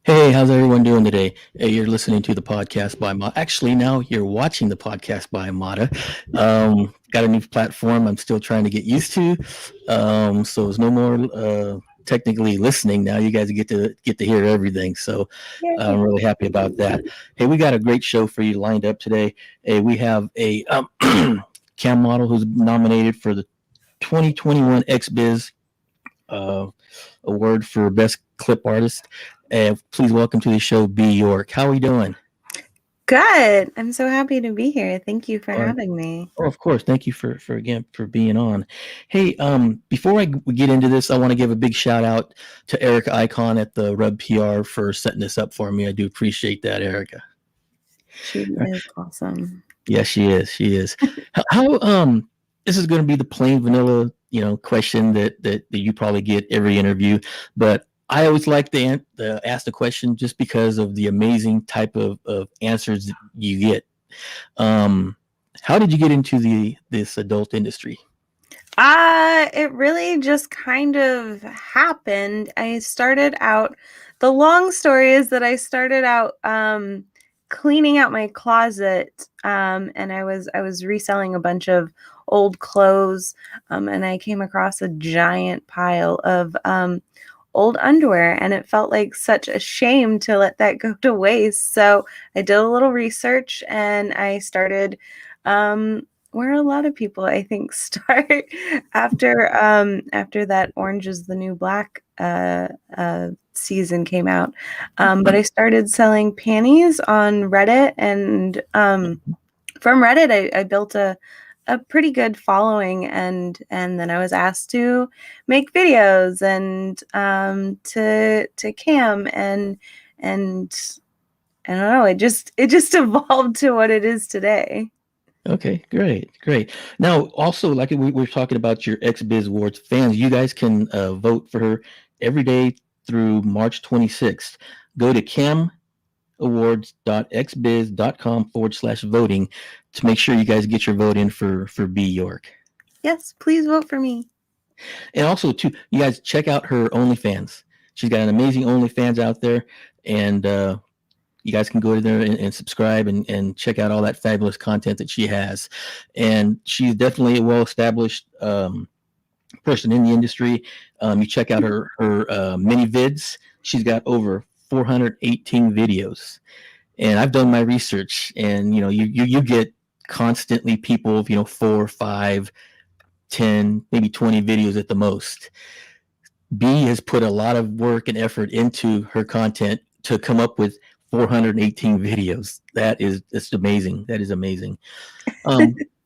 Hey, how's everyone doing today? Hey, you're listening to the podcast by Mata. Actually, now you're watching the podcast by Mata. Got a new platform I'm still trying to get used to. So it's no more technically listening. Now you guys get to hear everything. So I'm Yay. really happy about that. Hey, we got a great show for you lined up today. Hey, we have a cam model who's nominated for the 2021 XBIZ uh, Award for Best Clip Artist. Please welcome to the show, B. York. How are we doing? Good. I'm so happy to be here. Thank you for Uh, having me. oh, of course. Thank you for again for being on. Hey, before we get into this, I want to give a big shout out to Erica Icon at the Rub PR for setting this up for me. I do appreciate that, Erica. She is awesome. Yes, she is. She is. How this is going to be the plain vanilla, question that you probably get every interview, but I always like to ask the question just because of the amazing type of answers that you get. Um, how did you get into this adult industry? It really just kind of happened. The long story is that I started out cleaning out my closet, and I was reselling a bunch of old clothes, and I came across a giant pile of old underwear, and it felt like such a shame to let that go to waste. So I did a little research, and I started where a lot of people I think start after that Orange is the New Black season came out. But I started selling panties on Reddit, and from Reddit I built a pretty good following, and then I was asked to make videos and to cam, and I don't know, it just evolved to what it is today. Okay, great, great. Now, also, like we were talking about your XBiz Awards fans, you guys can vote for her every day through March 26th. Go to camawards.xbiz.com/voting to make sure you guys get your vote in for B York. Yes, please vote for me. And also, too, you guys check out her OnlyFans. She's got an amazing OnlyFans out there, and you guys can go to there and subscribe and check out all that fabulous content that she has. And she's definitely a well-established person in the industry. You check out her mini vids. She's got over 418 videos, and I've done my research. And you get constantly people, 4, 5, 10, maybe 20 videos at the most. B has put a lot of work and effort into her content to come up with 418 videos. It's amazing. That is amazing.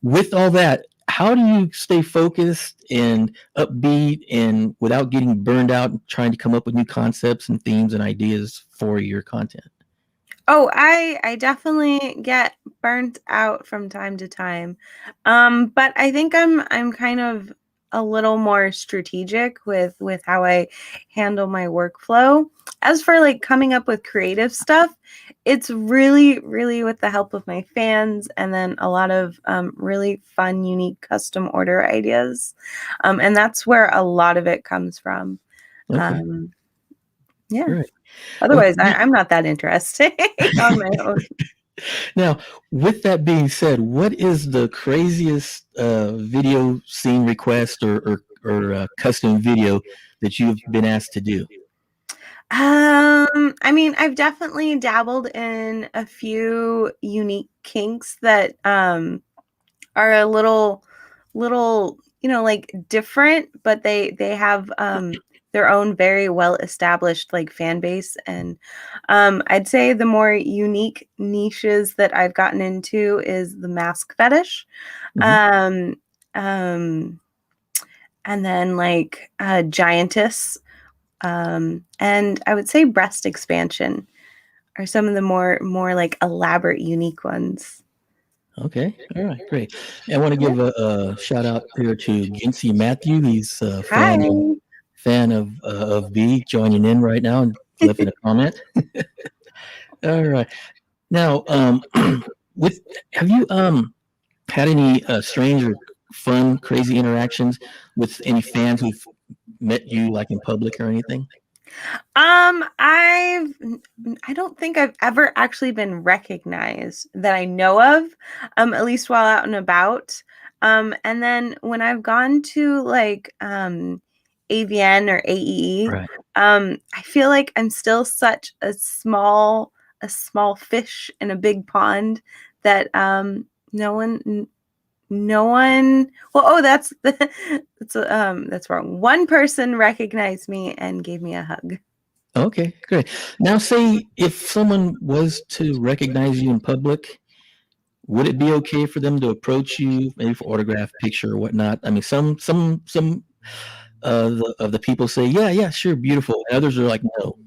With all that, how do you stay focused and upbeat and without getting burned out and trying to come up with new concepts and themes and ideas for your content? Oh, I definitely get burnt out from time to time. But I think I'm kind of a little more strategic with how I handle my workflow. As for like coming up with creative stuff, it's really with the help of my fans, and then a lot of really fun, unique custom order ideas. And that's where a lot of it comes from. Okay, Um, yeah. great. Well, Otherwise, I'm not that interesting on my own. now, with that being said, what is the craziest video scene request or custom video that you've been asked to do? I mean, I've definitely dabbled in a few unique kinks that are a little, like different, but they have their own very well established like fan base. And I'd say the more unique niches that I've gotten into is the mask fetish. Hmm. Um, um, and then like giantess, and I would say breast expansion are some of the more like elaborate, unique ones. Okay, all right, great. I want to Yeah. give a shout out here to Ginsey Matthew. He's a Hi. fan of B joining in right now and left in a comment. All right, now with have you had any strange or fun, crazy interactions with any fans who've met you like in public or anything? I don't think I've ever actually been recognized that I know of, at least while out and about. And then when I've gone to like AVN or AEE, Right. I feel like I'm still such a small fish in a big pond that no one no one well oh that's wrong. One person recognized me and gave me a hug. Okay, great. Now, say if someone was to recognize you in public, would it be okay for them to approach you, maybe for autograph, picture, or whatnot? I mean, some of the people say, yeah, yeah, sure, beautiful. And others are like, no,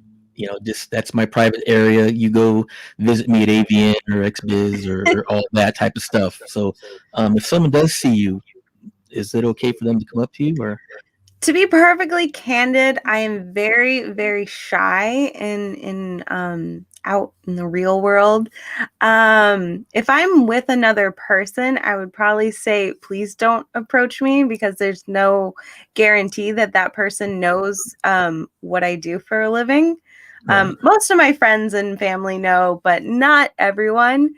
just that's my private area. You go visit me at AVN or XBIZ or all that type of stuff. So, if someone does see you, is it okay for them to come up to you or? To be perfectly candid, I am very, very shy in out in the real world. If I'm with another person, I would probably say, please don't approach me because there's no guarantee that that person knows what I do for a living. Right. Most of my friends and family know, but not everyone.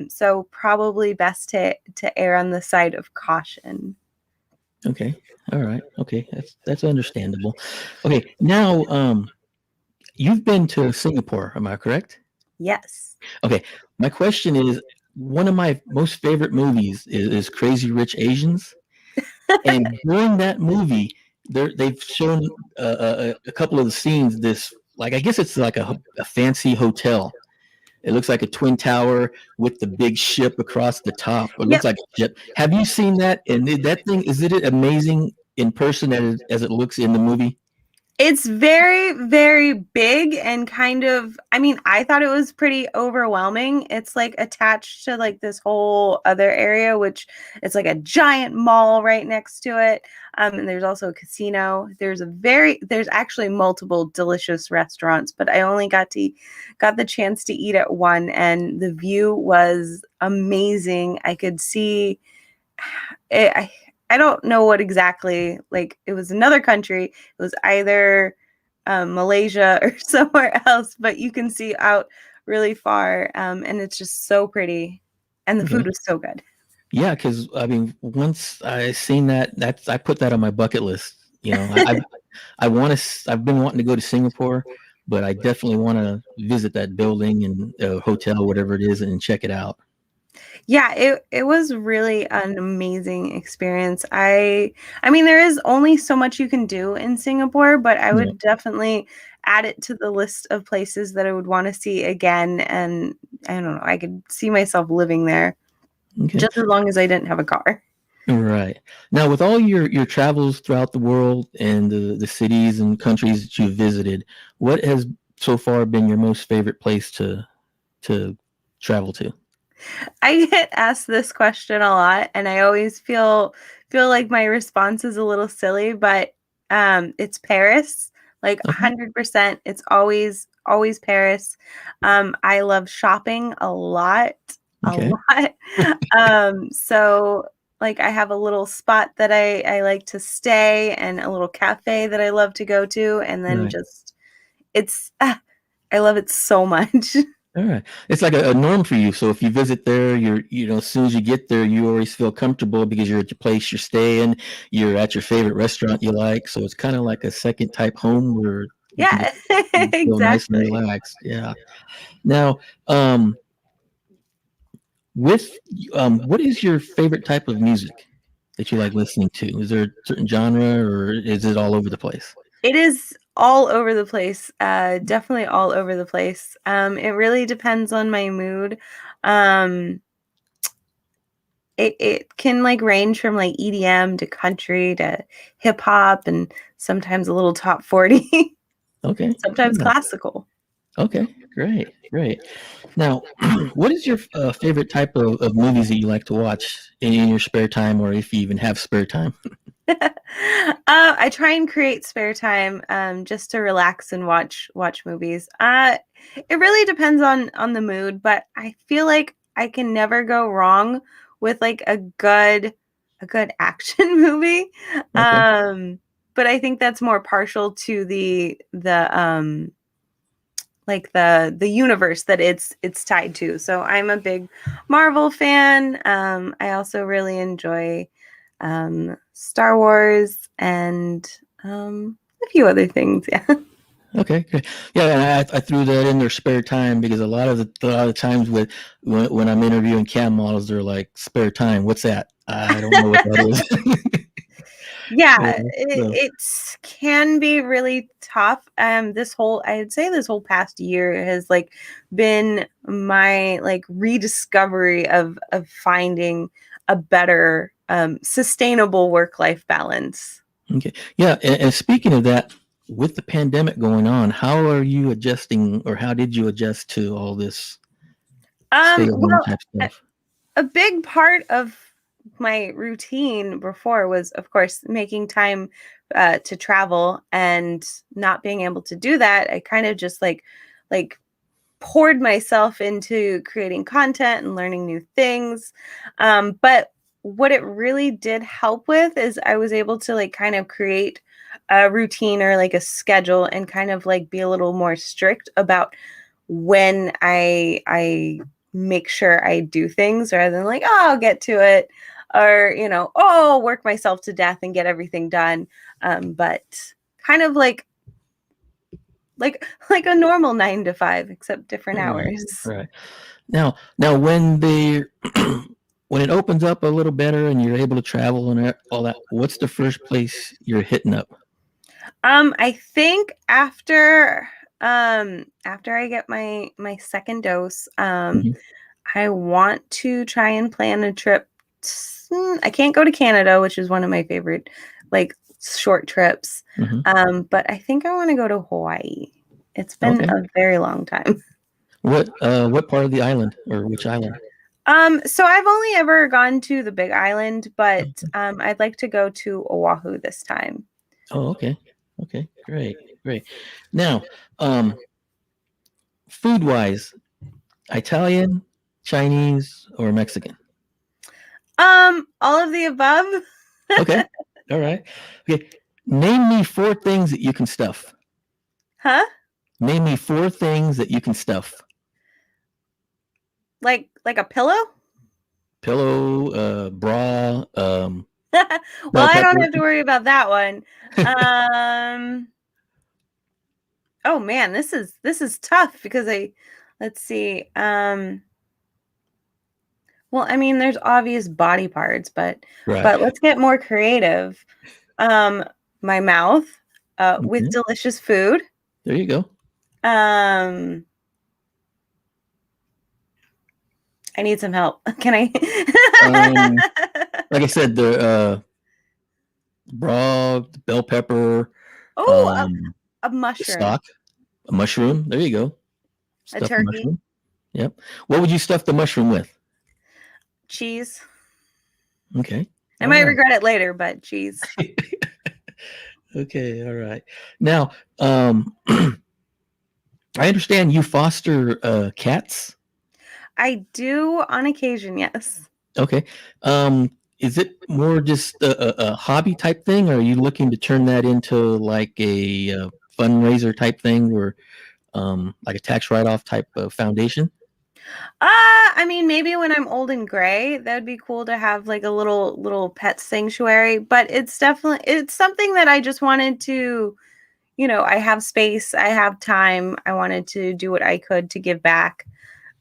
So probably best to err on the side of caution. Okay. All right. Okay. That's understandable. Okay. Now, you've been to Singapore, am I correct? Yes. Okay. My question is, one of my most favorite movies is Crazy Rich Asians, and during that movie, they've shown a couple of the scenes. This, like, I guess it's like a fancy hotel. It looks like a twin tower with the big ship across the top. It looks Yep. like a ship. Have you seen that? And that thing, is it amazing in person as it looks in the movie? It's very, very big and kind of, I mean, I thought it was pretty overwhelming. It's like attached to like this whole other area, which it's like a giant mall right next to it. And there's also a casino. There's actually multiple delicious restaurants, but I only got the chance to eat at one, and the view was amazing. I could see it, I don't know what exactly, like it was another country. It was either Malaysia or somewhere else, but you can see out really far, and it's just so pretty, and the food Okay. was so good. Yeah, because I mean, once I seen that, I put that on my bucket list. I want to. I've been wanting to go to Singapore, but I definitely want to visit that building and hotel, whatever it is, and check it out. Yeah, it was really an amazing experience. I mean, there is only so much you can do in Singapore, but I Yeah. would definitely add it to the list of places that I would want to see again. And I don't know, I could see myself living there Okay. just as long as I didn't have a car. Right. Now, with all your travels throughout the world and the cities and countries that you've visited, what has so far been your most favorite place to travel to? I get asked this question a lot, and I always feel like my response is a little silly, but it's Paris. Like Okay. 100%, it's always Paris. I love shopping a lot, a Okay. lot. So like I have a little spot that I like to stay, and a little cafe that I love to go to, and then Right. just it's I love it so much. All right. It's like a norm for you. So if you visit there, as soon as you get there, you always feel comfortable because you're at your place you're staying, you're at your favorite restaurant you like. So it's kind of like a second type home where you can just Yeah, feel nice and exactly. relaxed. Yeah. Now, with what is your favorite type of music that you like listening to? Is there a certain genre or is it all over the place? It is all over the place, definitely all over the place. It really depends on my mood. Um, it can like range from like EDM to country to hip hop and sometimes a little top 40, Okay. sometimes Yeah. classical. Okay. Great. Great. Now, what is your favorite type of movies that you like to watch in your spare time, or if you even have spare time? I try and create spare time just to relax and watch movies. It really depends on the mood, but I feel like I can never go wrong with like a good action movie. Okay. Um, but I think that's more partial to the like the universe that it's tied to. So I'm a big Marvel fan. I also really enjoy Star Wars and a few other things. Yeah. Okay, good. Yeah, and I threw that in their spare time because a lot of the times when I'm interviewing cam models, they're like, spare time, what's that? I don't know what that is. Yeah, So, it can be really tough. I'd say this whole past year has like been my like rediscovery of finding a better sustainable work-life balance. okay. Yeah, and speaking of that, with the pandemic going on, how are you adjusting, or how did you adjust to all this stay-at-home Well, type stuff? a big part of my routine before was, of course, making time to travel, and not being able to do that. I kind of just like poured myself into creating content and learning new things. But what it really did help with is I was able to like kind of create a routine or like a schedule, and kind of like be a little more strict about when I make sure I do things, rather than like, oh, I'll get to it, or oh, I'll work myself to death and get everything done. But kind of like a normal 9 to 5, except different Right, hours. right. Now, when they when it opens up a little better and you're able to travel and all that, what's the first place you're hitting up? I think after I get my second dose, Mhm, I want to try and plan a trip. I can't go to Canada, which is one of my favorite like short trips. mhm. But I think I want to go to Hawaii. It's been Okay. a very long time. What part of the island, or which island? So I've only ever gone to the Big Island, but I'd like to go to Oahu this time. Oh, okay. Okay, great, great. Now, food-wise, Italian, Chinese, or Mexican? All of the above. Okay. All right. Okay. Name me four things that you can stuff. Huh? Name me four things that you can stuff. Like a pillow? Pillow, bra, Well, bell I don't pepper. have to worry about that one. Um, oh man, this is tough because let's see. Well, I mean, there's obvious body parts, but Right. but let's get more creative. Um, my mouth, with Okay. delicious food. There you go. Um, I need some help. Can I? Um, like I said, the bra, the bell pepper, Oh, um, a the mushroom, stock, a mushroom. There you go. a Stuffed turkey, mushroom. Yep. What would you stuff the mushroom with? cheese. Okay. I All might right. regret it later, but cheese. Okay. All right. Now, I understand you foster cats. I do on occasion, yes. Okay. Is it more just a hobby type thing, or are you looking to turn that into like a fundraiser type thing, or like a tax write-off type of foundation? I mean, maybe when I'm old and gray, that'd be cool to have like a little pet sanctuary, but it's something that I just wanted to, I have space, I have time. I wanted to do what I could to give back.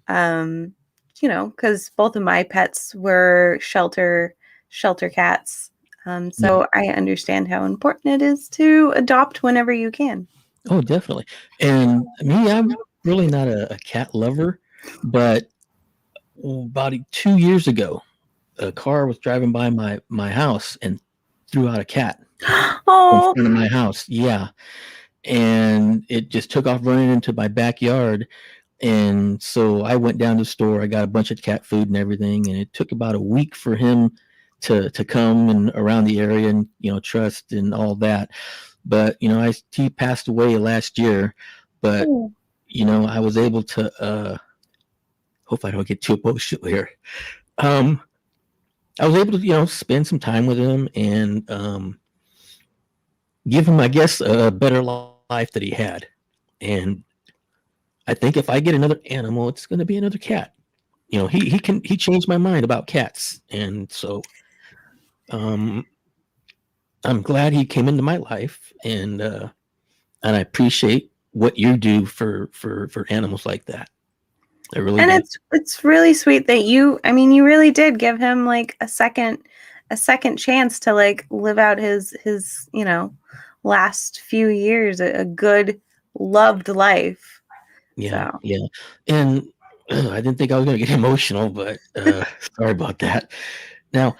Um, because both of my pets were shelter cats. Yeah. So I understand how important it is to adopt whenever you can. Oh, definitely. And me, I'm really not a cat lover, but about 2 years ago, a car was driving by my house and threw out a cat in Oh, front of my house. Yeah, and it just took off running into my backyard. And so I went down to the store. I got a bunch of cat food and everything, and it took about a week for him to come and around the area and trust and all that. But he passed away last year. But I was able to. Hope I don't get too emotional here. Um, I was able to spend some time with him, and give him, I guess, a better life that he had. And I think if I get another animal, it's going to be another cat. He changed my mind about cats, and so um, I'm glad he came into my life, and I appreciate what you do for animals like that. I really And do. it's really sweet that you really did give him like a second chance to like live out his last few years, a good loved life. Yeah, So, yeah. And I didn't think I was going to get emotional, but sorry about that. Now,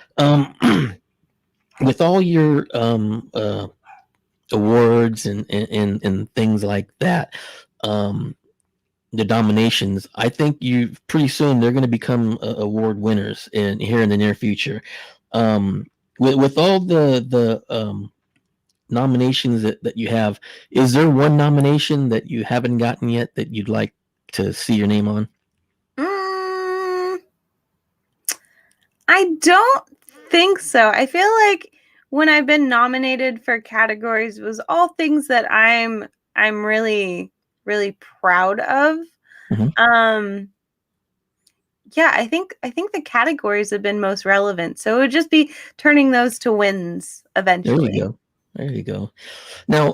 with all your awards and things like that, um, the nominations, I think you pretty soon they're going to become award winners in here in the near future. With all the nominations that you have, is there one nomination that you haven't gotten yet that you'd like to see your name on? mm, I don't think so. I feel like when I've been nominated for categories, it was all things that I'm really really proud of. Hmm. Um, yeah, I think the categories have been most relevant. So it would just be turning those to wins There you eventually. go. There you go. Now,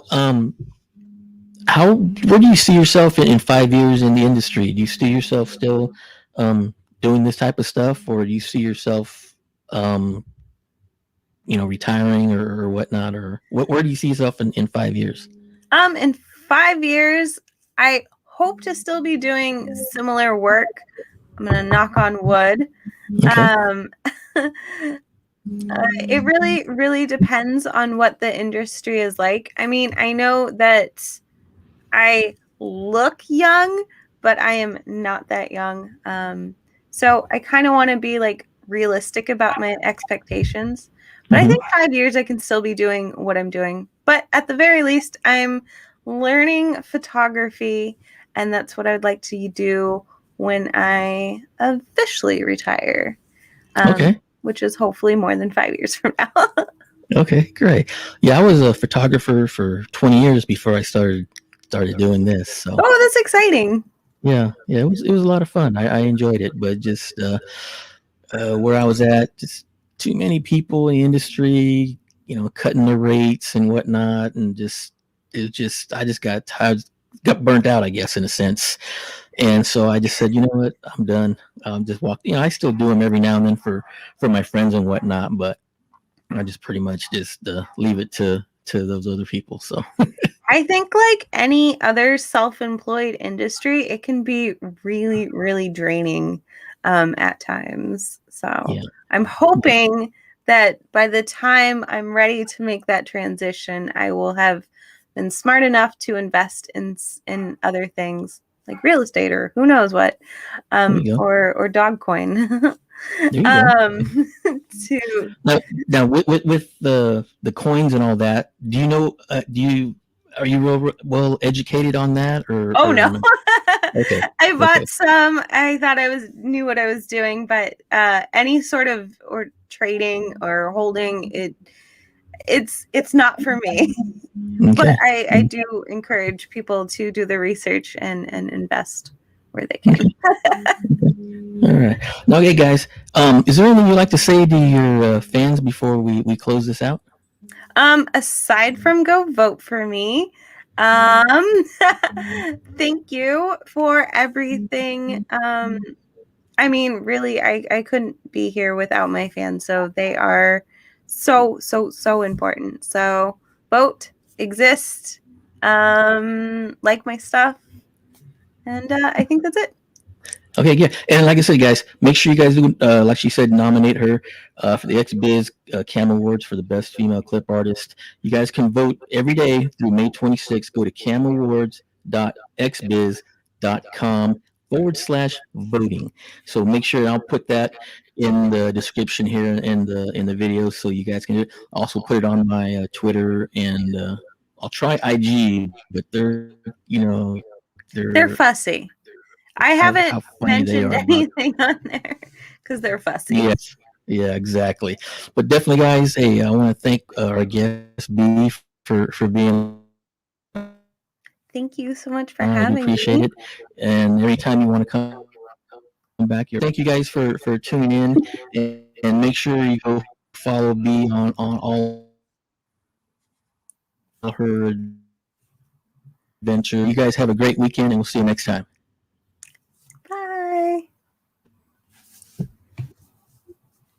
where do you see yourself in 5 years in the industry? Do you see yourself still doing this type of stuff, or do you see yourself, um, retiring or whatnot, or where do you see yourself in 5 years? In 5 years, I hope to still be doing similar work. I'm gonna knock on wood. Okay. Um, it really, really depends on what the industry is like. I mean, I know that I look young, but I am not that young. So I kind of want to be like realistic about my expectations. But I Hmm. think 5 years I can still be doing what I'm doing. But at the very least, I'm learning photography, and that's what I'd like to do when I officially retire, Okay. which is hopefully more than 5 years from now. Okay. Great. Yeah, I was a photographer for 20 years before I started doing this. So Oh, that's exciting. yeah, yeah, it was a lot of fun. I enjoyed it, but just where I was at, just too many people in the industry, cutting the rates and whatnot, and I just got tired, got burnt out, I guess, in a sense. And so I just said, you know what, I'm done. Just walk. I still do them every now and then for my friends and whatnot, but I just pretty much just leave it to those other people. So I think like any other self-employed industry, it can be really, really draining at times. So yeah, I'm hoping that by the time I'm ready to make that transition, I will have been smart enough to invest in other things like real estate or who knows what, there you go. or dog coin. There you go. um, to Now with the coins and all that, do you know? Are you well educated on that Oh or no. no? Okay, I bought okay, some. I thought I knew what I was doing, but any sort of or trading or holding it's not for me. But okay, I do encourage people to do the research and invest where they can. okay. All right. Now, okay, guys. Is there anything you'd like to say to your fans before we close this out? Aside from go vote for me, um, thank you for everything. I mean, really, I couldn't be here without my fans. So they are so, so, so important. So vote, exist, like my stuff. And I think that's it. Okay, yeah, and like I said, guys, make sure you guys do, like she said, nominate her for the XBIZ Cam Awards for the best female clip artist. You guys can vote every day through May 26th. Go to camawards.xbiz.com/voting. So make sure I'll put that in the description here in the video, so you guys can do it. Also put it on my Twitter, and I'll try IG, but they're They're fussy. I how haven't funny they are mentioned about. anything on there because they're fussy. Yes. Yeah, exactly. But definitely, guys, hey, I want to thank our guest B for for being. Thank you so much for I do having appreciate me. it. And every time you want to come back here, thank you guys for tuning in, and make sure you go follow B on all her adventures. You guys have a great weekend, and we'll see you next time.